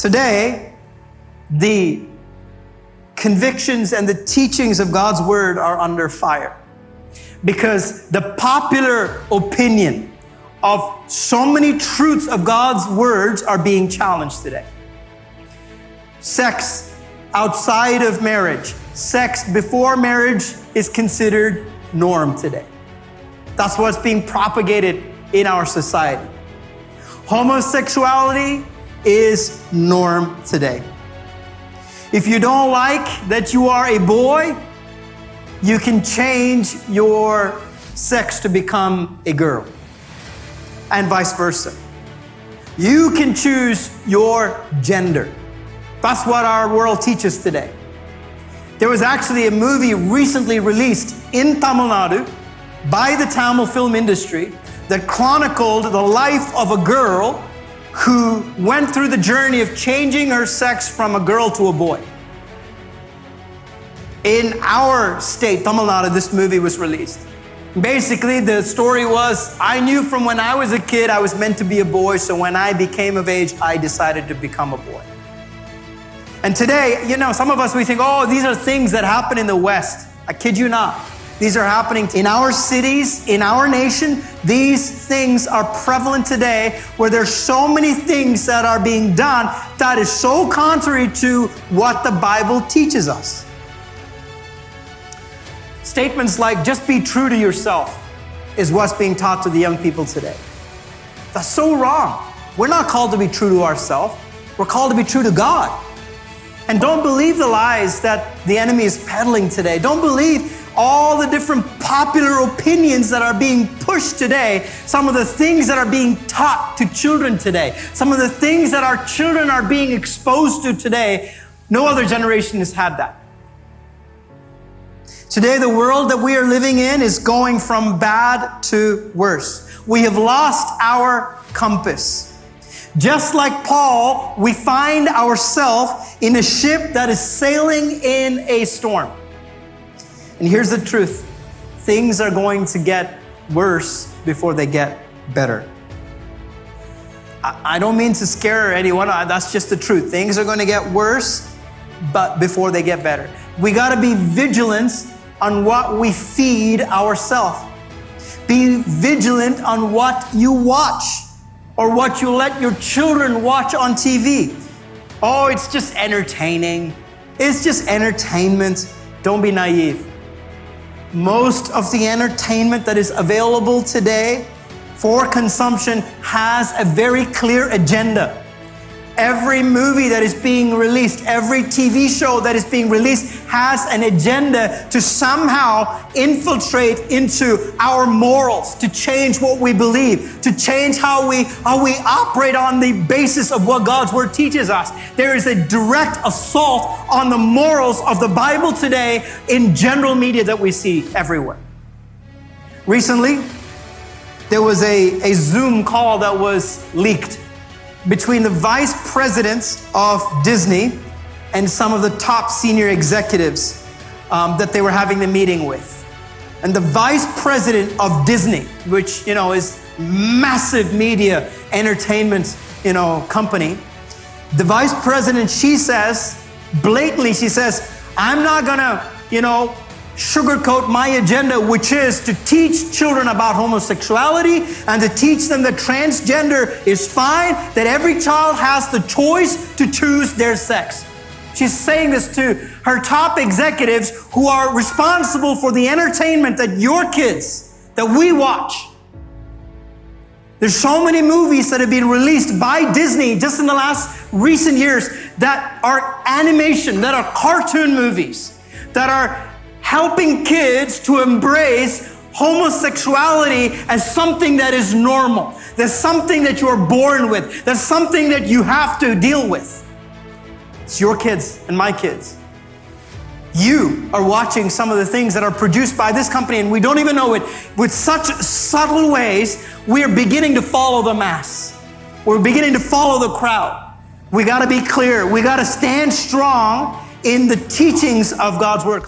Today, the convictions and the teachings of God's word are under fire because the popular opinion of so many truths of God's words are being challenged today. Sex outside of marriage, sex before marriage is considered norm today. That's what's being propagated in our society. Homosexuality is norm today. If you don't like that you are a boy, you can change your sex to become a girl, and vice versa. You can choose your gender. That's what our world teaches today. There was actually a movie recently released in Tamil Nadu by the Tamil film industry that chronicled the life of a girl who went through the journey of changing her sex from a girl to a boy. In our state, Tamil Nadu, this movie was released. Basically, the story was, I knew from when I was a kid I was meant to be a boy, so when I became of age, I decided to become a boy. And today, some of us, we think, oh, these are things that happen in the West. I kid you not. These are happening in our cities, in our nation. These things are prevalent today where there's so many things that are being done that is so contrary to what the Bible teaches us. Statements like, just be true to yourself, is what's being taught to the young people today. That's so wrong. We're not called to be true to ourselves. We're called to be true to God. And don't believe the lies that the enemy is peddling today. Don't believe all the different popular opinions that are being pushed today. Some of the things that are being taught to children today. Some of the things that our children are being exposed to today. No other generation has had that. Today, the world that we are living in is going from bad to worse. We have lost our compass. Just like Paul, we find ourselves in a ship that is sailing in a storm. And here's the truth. Things are going to get worse before they get better. I don't mean to scare anyone. That's just the truth. Things are going to get worse, but before they get better. We got to be vigilant on what we feed ourselves. Be vigilant on what you watch or what you let your children watch on TV. Oh, it's just entertaining. It's just entertainment. Don't be naive. Most of the entertainment that is available today for consumption has a very clear agenda. Every movie that is being released, every TV show that is being released has an agenda to somehow infiltrate into our morals, to change what we believe, to change how we operate on the basis of what God's word teaches us. There is a direct assault on the morals of the Bible today in general media that we see everywhere. Recently, there was a Zoom call that was leaked between the vice presidents of Disney and some of the top senior executives that they were having the meeting with. And the vice president of Disney, which is massive media entertainment company, the vice president, she says, blatantly, she says, I'm not gonna sugarcoat my agenda, which is to teach children about homosexuality and to teach them that transgender is fine, that every child has the choice to choose their sex. She's saying this to her top executives who are responsible for the entertainment that your kids, that we watch. There's so many movies that have been released by Disney just in the last recent years that are animation, that are cartoon movies, that are helping kids to embrace homosexuality as something that is normal. There's something that you're born with. There's something that you have to deal with. It's your kids and my kids. You are watching some of the things that are produced by this company and we don't even know it. With such subtle ways, we are beginning to follow the mass. We're beginning to follow the crowd. We got to be clear. We got to stand strong in the teachings of God's word.